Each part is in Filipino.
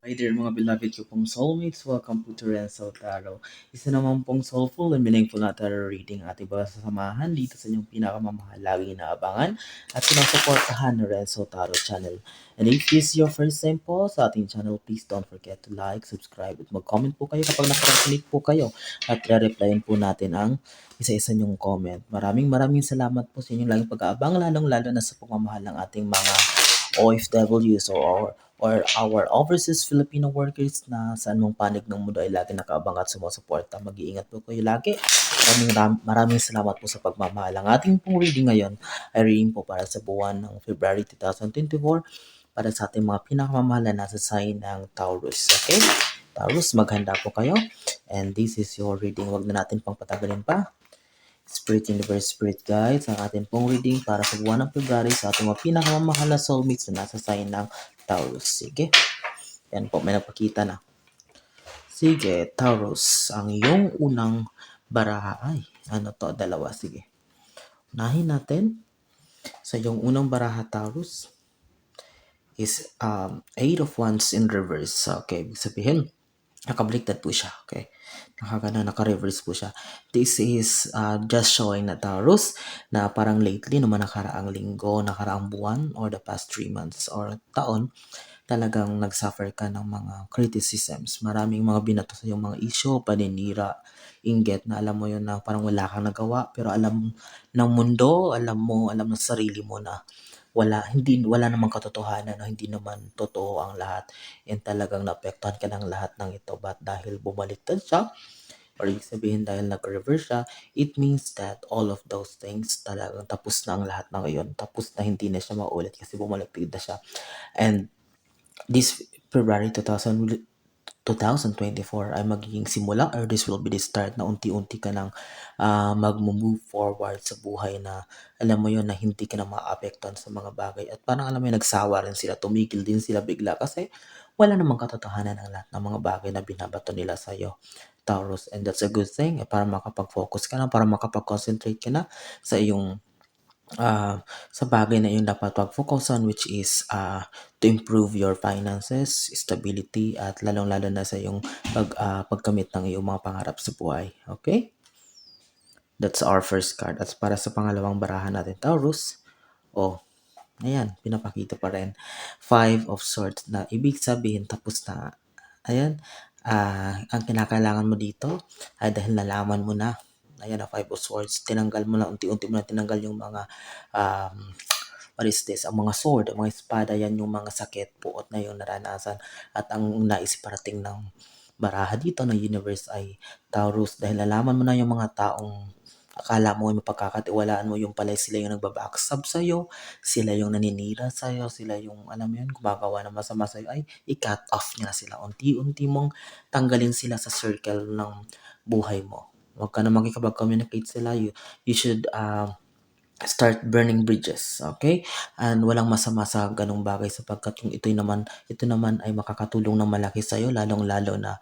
Hi there mga beloved ko pong soulmates. Welcome po to Renzo Tarot. Isa naman pong soulful and meaningful na tarot reading at iba sasamahan dito sa inyong pinakamamahal laging inaabangan at sinusuportahan na Renzo Tarot channel. And if this is your first time po sa ating channel, please don't forget to like, subscribe at mag-comment po kayo kapag nakarakinig po kayo at re-replyin po natin ang isa-isa niyong comment. Maraming salamat po sa inyong laging pag-aabang lalong-lalo na sa pagmamahal ng ating mga OFWs or our overseas Filipino workers na saan mong panig ng mundo ay lagi nakaabang at sumusuporta. Mag-iingat po kayo lagi. Maraming salamat po sa pagmamahal. Ang ating pong reading ngayon ay reading po para sa buwan ng February 2024 para sa ating mga pinakamamahal na nasa sign ng Taurus. Okay? Taurus, maghanda po kayo. And this is your reading. Huwag na natin pang patagalin pa. Spirit Universe Spirit Guides, ang ating pong reading para sa buwan ng February sa ating mga pinakamamahal na soulmates na nasa sign ng Taurus. Sige. Yan po, may nagpakita na. Sige, Taurus, ang iyong unang baraha. Ay, ano to? Dalawa. Sige. Unahin natin. Sa iyong unang baraha, Taurus, is Eight of Wands in reverse. Okay, ibig sabihin, nakabaliktad po siya. Okay. Naka-reverse po siya. This is just showing na Taurus na parang lately naman nakaraang linggo, nakaraang buwan, or the past 3 months or taon, talagang nagsuffer ka ng mga criticisms. Maraming mga binato sa yung mga issue, paninira, inggit na alam mo yun na parang wala kang nagawa pero alam ng mundo, alam ng sarili mo na wala namang katotohanan o hindi naman totoo ang lahat. And talagang naapektuhan ka ng lahat ng ito. But dahil bumaliktad siya, or ibig sabihin dahil nag-reverse siya, it means that all of those things talagang tapos na ang lahat na ngayon. Tapos na hindi na siya maulit kasi bumaliktad na siya. And this February 2024 ay magiging simula or this will be the start na unti-unti ka nang mag-move forward sa buhay na alam mo yun na hindi ka na maapektuhan sa mga bagay at parang alam mo yun nagsawa rin sila, tumigil din sila bigla kasi wala namang katotohanan ang lahat ng mga bagay na binabato nila sa iyo, Taurus, and that's a good thing para makapag-focus ka na, para makapag-concentrate ka na sa iyong sa bagay na yun dapat pag-focusan, which is to improve your finances, stability, at lalong-lalo na sa yung pagkamit ng iyong mga pangarap sa buhay. Okay? That's our first card. At para sa pangalawang barahan natin, Taurus, ayan, pinapakita pa rin. Five of Swords na ibig sabihin tapos na. Ayan, ang kinakailangan mo dito ay dahil nalaman mo na. Ayan, na Five of Swords, tinanggal mo na, unti-unti mo na tinanggal yung mga what is this? Ang mga sword, ang mga espada, yan yung mga sakit, puot na yung naranasan. At ang nais parating ng baraha dito ng universe ay Taurus dahil nalaman mo na yung mga taong akala mo yung mapagkakatiwalaan mo yung pala sila yung nagbabackstab sa'yo, sila yung naninira sa'yo, sila yung alam mo yun, gumagawa ng masama sa'yo, ay i-cut off niya na sila. Unti-unti mong tanggalin sila sa circle ng buhay mo. Huwag ka na makikipag-communicate sila. You should start burning bridges, okay? And walang masama sa ganung bagay sapagkat yung ito naman ay makakatulong ng malaki sa iyo lalong-lalo na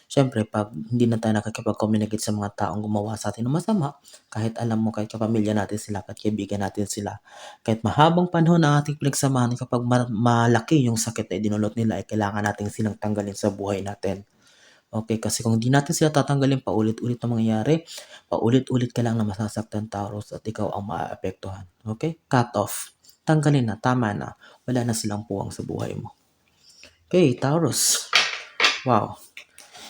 syempre pag hindi na tayo nakikipag-communicate sa mga taong gumawa sa atin ng masama, kahit alam mo kahit kapamilya natin sila, kahit kaibigan natin sila, kahit mahabang panahon na ating pinagsamahan, kapag malaki yung sakit na dinulot nila, ay kailangan natin silang tanggalin sa buhay natin. Okay, kasi kung hindi natin sila tatanggalin, paulit-ulit na mangyayari, paulit-ulit ka lang na masasaktan, Taurus, at ikaw ang maaapektuhan. Okay? Cut off. Tanggalin na, tama na. Wala na silang puwang sa buhay mo. Okay, Taurus. Wow.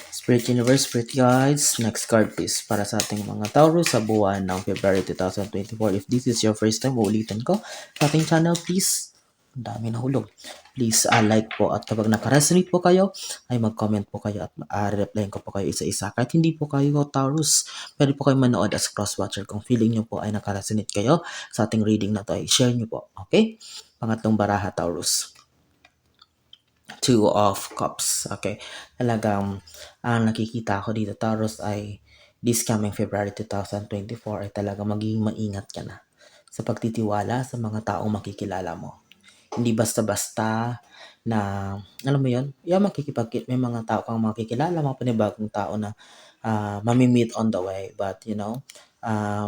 Spirit Universe, Spirit Guides, next card please para sa ating mga Taurus sa buwan ng February 2024. If this is your first time, uulitin ko sa ating channel, please. Ang dami na hulog. Please like po at kapag nakaresonate po kayo, ay mag-comment po kayo at replyan ko po kayo isa-isa. Kahit hindi po kayo Taurus, pwede po kayo manood as cross-watcher. Kung feeling nyo po ay nakaresonate kayo sa ating reading na to, ay share nyo po. Okay? Pangatlong baraha, Taurus. Two of Cups. Okay. Talagang ang nakikita ko dito, Taurus, ay this coming February 2024 ay talagang magiging maingat ka na sa pagtitiwala sa mga taong makikilala mo. Hindi basta-basta na, alam mo yun, may mga tao kang makikilala, mga panibagong tao na mamimit on the way. But,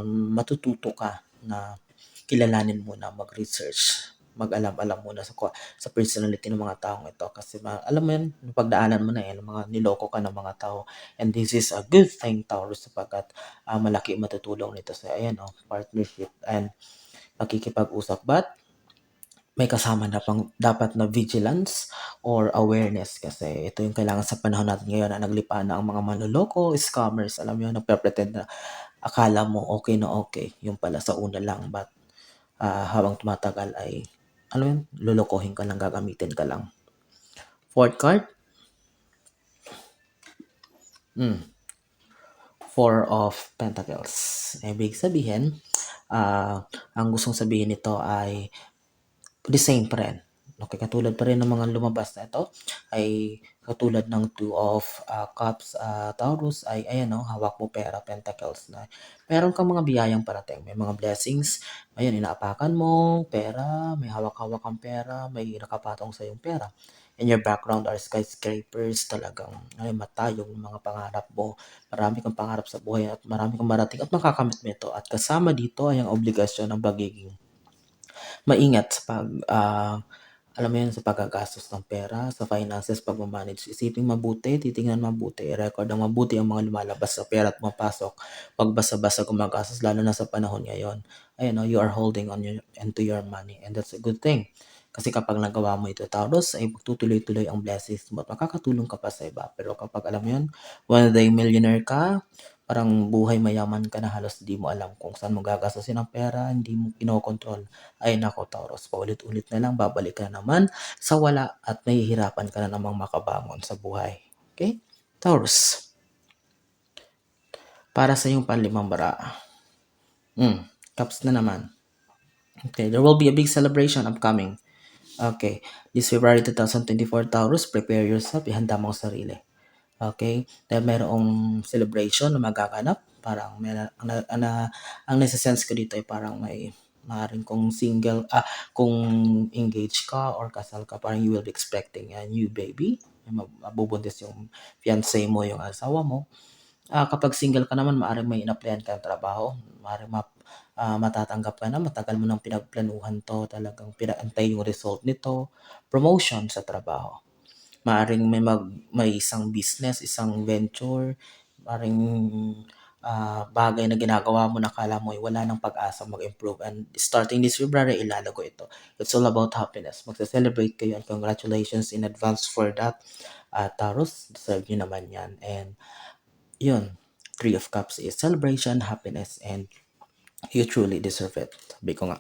matututo ka na kilalanin muna, mag-research. mag-alam-alam muna sa personality ng mga taong ito kasi alam mo yun, pagdaanan mo na eh, mga niloko ka ng mga tao. And this is a good thing, Taurus, sapagkat malaki matutulong nito sa ayan, partnership and pakikipag-usap. But may kasama na dapat na vigilance or awareness kasi ito yung kailangan sa panahon natin ngayon na naglipa na ang mga manloloko, scammers, alam mo yun, nagpe-pretend na akala mo okay na okay, yung pala sa una lang, but habang tumatagal ay, ano yun, lolokohin ka lang, gagamitin ka lang. Fourth card, Four of Pentacles. Ibig sabihin, ang gustong sabihin nito ay the same pa rin. Okay, katulad pa rin ng mga lumabas na ito, ay katulad ng Two of Cups, Taurus, ay ayan hawak mo pera, Pentacles na. Meron kang mga biyayang parating, may mga blessings, ayan, inaapakan mo, pera, may hawak-hawak kang pera, may nakapatong sa yung pera. In your background are skyscrapers, talagang ay matayong mga pangarap mo. Marami kang pangarap sa buhay at marami kang marating at makakamit mo ito. At kasama dito ay ang obligasyon ng pagiging maingat sa alam mo yun, sa paggagastos ng pera, sa finances, pagmamanage. Isipin mabuti, titingnan mabuti, i-record ang mabuti ang mga lumalabas sa pera at mapasok. Pag basa-basa gumagastos, lalo na sa panahon ngayon, ayun, you are holding on into your money and that's a good thing. Kasi kapag nagawa mo ito, Taurus, ay magtutuloy-tuloy ang blessings mo at makakatulong ka pa sa iba. Pero kapag alam mo yun, one day millionaire ka, parang buhay mayaman ka na halos di mo alam kung saan mo gagastusin ang pera, hindi mo kinokontrol. Ay nako, Taurus, paulit-ulit na lang, babalik ka naman sa wala at nahihirapan ka na namang makabangon sa buhay. Okay? Taurus, para sa iyong panlimang bara. Cups na naman. Okay, there will be a big celebration upcoming. Okay, this February 2024, Taurus, prepare yourself, ihanda mo ang sarili. Okay? Dahil mayroong celebration na magaganap. Parang ang nasa-sense ko dito ay parang may maaaring kung single, kung engaged ka or kasal ka, parang you will be expecting a new baby. Mabubuntis yung fiancé mo, yung asawa mo. Kapag single ka naman, maaaring may in-applyan ka ng trabaho. Maaaring matatanggap ka na, matagal mo nang pinagplanuhan to, talagang pinantay yung result nito, promotion sa trabaho. Maaaring may isang business, isang venture, maaaring bagay na ginagawa mo na akala mo ay wala ng pag-asa mag-improve. And starting this February, ilalago ito. It's all about happiness. Magsa-celebrate kayo and congratulations in advance for that. Taurus, deserve nyo naman yan. And yun, Three of Cups is celebration, happiness, and you truly deserve it. Sabi ko nga.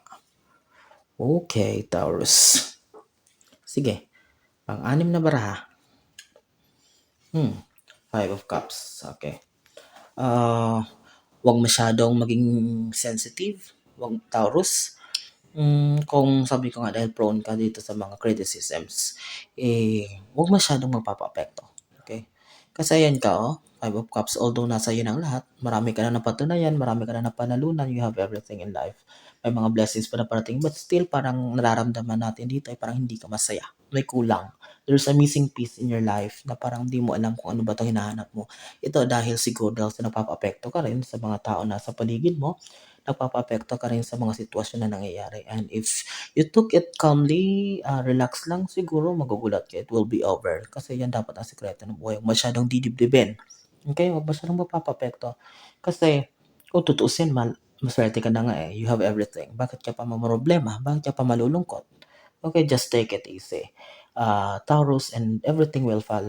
Okay, Taurus. Sige, pang-anim na baraha. Five of Cups. Okay. Huwag masyadong maging sensitive. Huwag, Taurus. Kung sabi ko nga dahil prone ka dito sa mga criticisms, huwag masyadong magpapa-apekto. Okay? Kasi ayan ka, Five of Cups, although nasa iyo ang lahat, marami ka na napatunayan, marami ka na napanalunan, you have everything in life. May mga blessings pa na parating, but still parang nararamdaman natin dito ay parang hindi ka masaya. May kulang. There's a missing piece in your life na parang hindi mo alam kung ano ba itong hinahanap mo. Ito dahil siguro dahil sa napapa-apekto ka rin sa mga tao na sa paligid mo, napapa-apekto ka rin sa mga sitwasyon na nangyayari. And if you took it calmly, relax lang, siguro magugulat ka, it will be over. Kasi yan dapat ang sekreto ng buhay. Masyadong didibdibin. Okay? Huwag masyadong mapapa-apekto. Kasi kung tutuusin, maswerte ka na nga eh. You have everything. Bakit ka pa mamroblema? Bakit ka pa malulungkot? Okay, just take it easy. Taurus, and everything will fall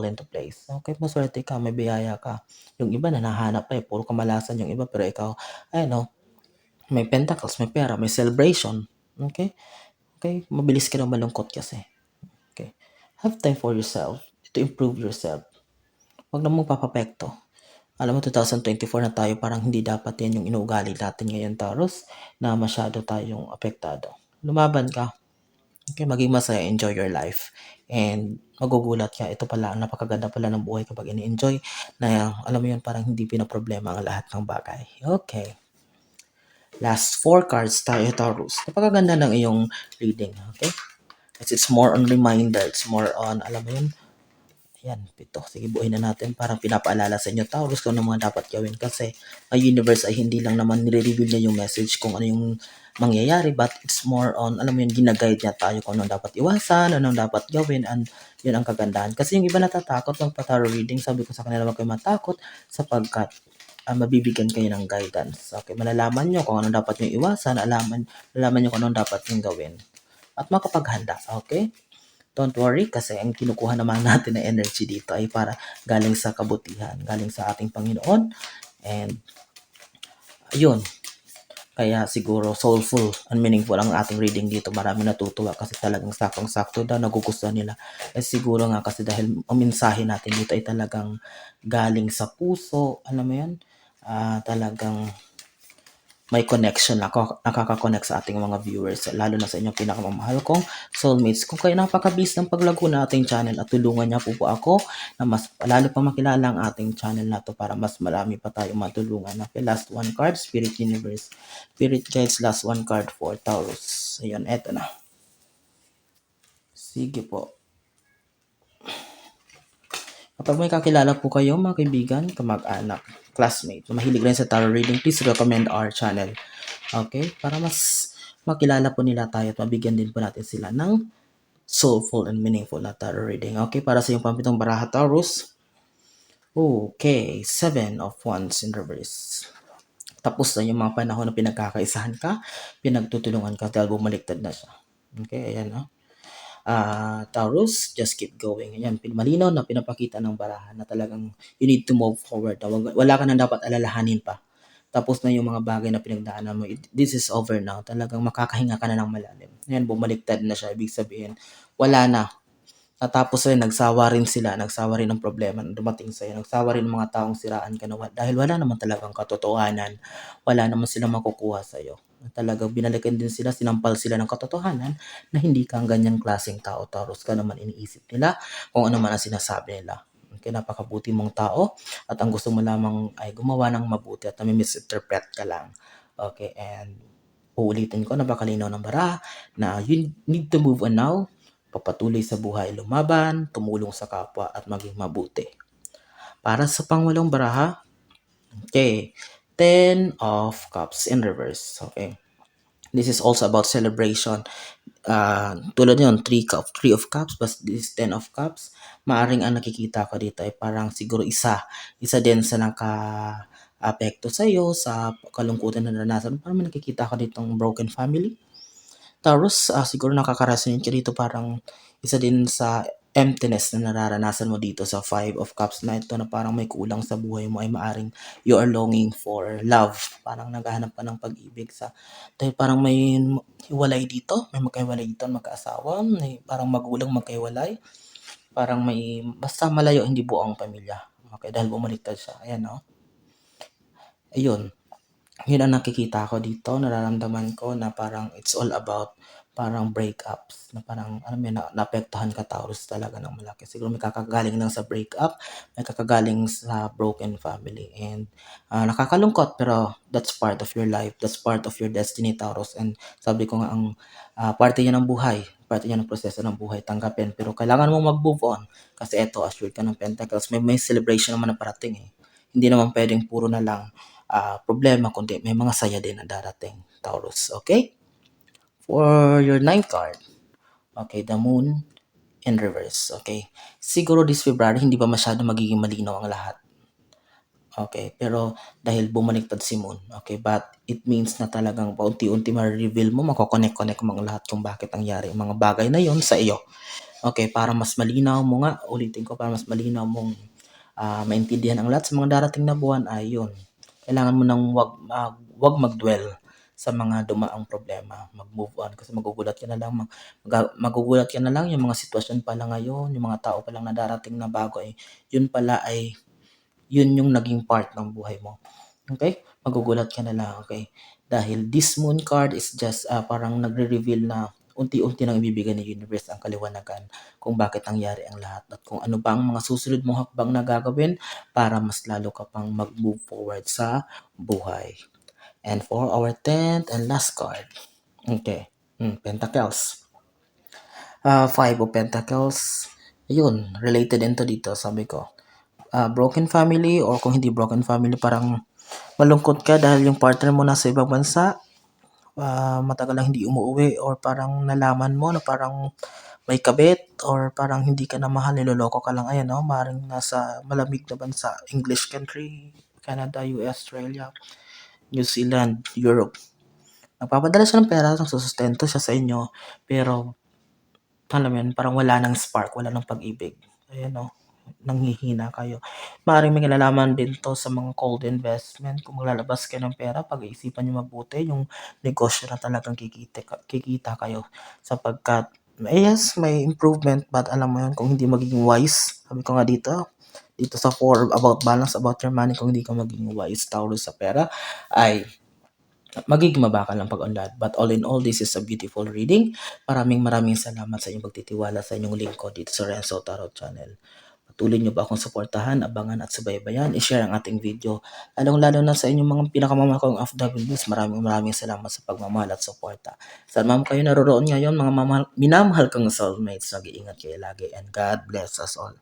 into place. Okay, maswerte ka, may biyaya ka. Yung iba nahanap pa eh, puro kamalasan yung iba, pero ikaw, may pentacles, may pera, may celebration. Okay? Okay, mabilis ka na malungkot kasi. Okay. Have time for yourself to improve yourself. Huwag na mong papapekto. Alam mo, 2024 na tayo, parang hindi dapat yan yung inuugali natin ngayon, Taurus, na masyado tayong apektado. Lumaban ka. Okay, maging masaya, enjoy your life. And magugulat ka, ito pala, napakaganda pala ng buhay kapag ini-enjoy, na alam mo yun, parang hindi pinaproblema ang lahat ng bagay. Okay. Last 4 cards tayo, Taurus. Napakaganda ng iyong reading, okay? It's more on reminder, it's more on, alam mo yun, Ayan, 7. Sige, buuin na natin. Parang pinapaalala sa inyo, Taurus, kung ano mga dapat gawin. Kasi ang universe ay hindi lang naman nire-reveal niya yung message kung ano yung mangyayari, but it's more on, alam mo yun, ginaguide niya tayo kung anong dapat iwasan, anong dapat gawin, and yun ang kagandahan. Kasi yung iba natatakot magpa-tarot reading, sabi ko sa kanila, wag kayo matakot sapagkat mabibigyan kayo ng guidance. Okay, malalaman nyo kung ano dapat nyo iwasan, malalaman nyo kung ano dapat nyo gawin. At makapaghanda, okay? Don't worry kasi ang kinukuha naman natin na energy dito ay para galing sa kabutihan, galing sa ating Panginoon. And ayun, kaya siguro soulful and meaningful ang ating reading dito. Marami natutuwa kasi talagang sakong-sakto daw, nagugustuhan nila. Eh siguro nga kasi dahil ang mensahe natin dito ay talagang galing sa puso, alam mo yan, talagang may connection, nakaka-connect sa ating mga viewers, lalo na sa inyong pinakamamahal kong soulmates. Kung kayo napakabis ng paglago na ating channel at tulungan niya po ako na mas lalo pa makilala ang ating channel na to para mas marami pa tayong matulungan. Okay, last one card, Spirit Universe. Spirit Guides, last one card for Taurus. Ayan, eto na. Sige po. Kapag may kakilala po kayo, mga kaibigan, kamag-anak, classmate, mahilig rin sa tarot reading, please recommend our channel. Okay? Para mas makilala po nila tayo at mabigyan din po natin sila ng soulful and meaningful na tarot reading. Okay? Para sa yung pampitong baraha, Taurus. Okay. 7 of Wands in reverse. Tapos na yung mga panahon na pinagkakaisahan ka, pinagtutulungan ka dahil bumaliktad na siya. Okay? Ayan, no? Taurus, just keep going. Ayan, malinaw na pinapakita ng baraha na talagang you need to move forward. Wala ka na dapat alalahanin pa. Tapos na yung mga bagay na pinagdaanan mo. This is over now. Talagang makakahinga ka na ng malalim. Ayan, bumaliktad na siya. Ibig sabihin, wala na. Natapos rin, nagsawa rin ng problema na dumating sa'yo. Nagsawa rin ng mga taong siraan ka na dahil wala naman talagang katotohanan. Wala naman silang makukuha sa'yo. Talagang binalikan din sila, sinampal sila ng katotohanan na hindi kang ganyan klaseng tao, Taurus. Ka naman iniisip nila kung ano man ang sinasabi nila. Okay, napakabuti mong tao at ang gusto mo lamang ay gumawa ng mabuti at nami-misinterpret ka lang. Okay, and uulitin ko, napakalinaw ng bara na you need to move on now, papatuloy sa buhay, lumaban, tumulong sa kapwa at maging mabuti. Para sa pangwalong baraha, okay, 10 of Cups in reverse. Okay. This is also about celebration. Tulad yun, 3 of Cups, but this 10 of Cups. Maaring ang nakikita ko dito ay parang siguro isa din sa apekto sa iyo, sa kalungkutan na naranasan. Parang may nakikita ko ditong broken family. Taurus, siguro nakaka-resonate ka dito, parang isa din sa emptiness na nararanasan mo dito sa 5 of Cups na ito, na parang may kulang sa buhay mo, ay maaring you are longing for love. Parang naghahanap ka ng pag-ibig dahil parang may hiwalay dito, may magkahiwalay dito, magkaasawa, may parang magulang magkahiwalay, parang may, basta malayo, hindi buong pamilya. Okay, dahil bumaliktad siya. Ayan, no? Ayun. Yun ang nakikita ko dito, nararamdaman ko na parang it's all about parang breakups, na parang alam mo yun, naapektuhan ka, Taurus, talaga ng malaki. Siguro may kakagaling lang sa breakup, may kakagaling sa broken family, and nakakalungkot, pero that's part of your life, that's part of your destiny, Taurus. And sabi ko nga, ang parte yan ng buhay, parte yan ng proseso ng buhay, tanggapin, pero kailangan mong mag-move on kasi eto, assured ka ng Pentacles, may celebration naman na parating eh. Hindi naman pwedeng puro na lang problema, kundi may mga saya din na darating, Taurus. Okay? For your 9th card, okay, the Moon in reverse. Okay? Siguro this February, hindi pa masyado magiging malinaw ang lahat. Okay, pero dahil bumaliktad si Moon, okay, but it means na talagang paunti-unti ma-reveal mo, mako-connect mo ang lahat kung bakit nangyari ang mga bagay na yon sa iyo. Okay, para mas malinaw mo nga, ulitin ko, para mas malinaw mong maintindihan ang lahat sa mga darating na buwan ay yun. Kailangan mo nang wag mag-dwell sa mga dumaang problema. Mag-move on kasi magugulat ka na lang. Magugulat ka na lang yung mga sitwasyon pala ngayon, yung mga tao pa lang na darating na bago ay yun pala ay yun yung naging part ng buhay mo. Okay? Magugulat ka na lang, okay? Dahil this moon card is just parang nagre-reveal na unti-unti nang ibibigay ng universe ang kaliwanagan kung bakit nangyari ang lahat at kung ano ba ang mga susunod mong hakbang na gagawin para mas lalo ka pang mag-move forward sa buhay. And for our 10th and last card, okay, Pentacles. 5 of Pentacles. Ayun, related din 'to dito, sabi ko, broken family or kung hindi broken family, parang malungkot ka dahil yung partner mo nasa ibang bansa, matagal lang hindi umuuwi or parang nalaman mo na parang may kabit or parang hindi ka na mahal, niloloko ka lang, ayan 'no, maaaring nasa malamig na bansa, English country, Canada, US, Australia, New Zealand, Europe. Nagpapadala siya ng pera, nagsusustento siya sa inyo, pero alam mo yun, parang wala ng spark, wala ng pag-ibig. Ayan 'no, nanghihina kayo. Maaaring may kinalaman din 'to sa mga cold investment. Kung maglalabas kayo ng pera, pag-iisipan niyo mabuti yung negosyo na talagang kikita kayo sapagkat yes, may improvement, but alam mo yun, kung hindi magiging wise, sabi ko nga dito sa about balance about your money, kung hindi ka maging wise Taurus sa pera, ay magiging mabakal ang pag-unlad. But all in all, this is a beautiful reading. Maraming salamat sa inyong pagtitiwala sa inyong lingkod dito sa Renzo Tarot Channel. Patuloy niyo ba akong suportahan, abangan at subaybayan, i-share ang ating video. Lalong-lalo na sa inyong mga pinakamamahal kong FWs, maraming salamat sa pagmamahal at suporta. Saan man kayo naroroon ngayon, mga minamahal kong soulmates, nag-iingat kayo lagi and God bless us all.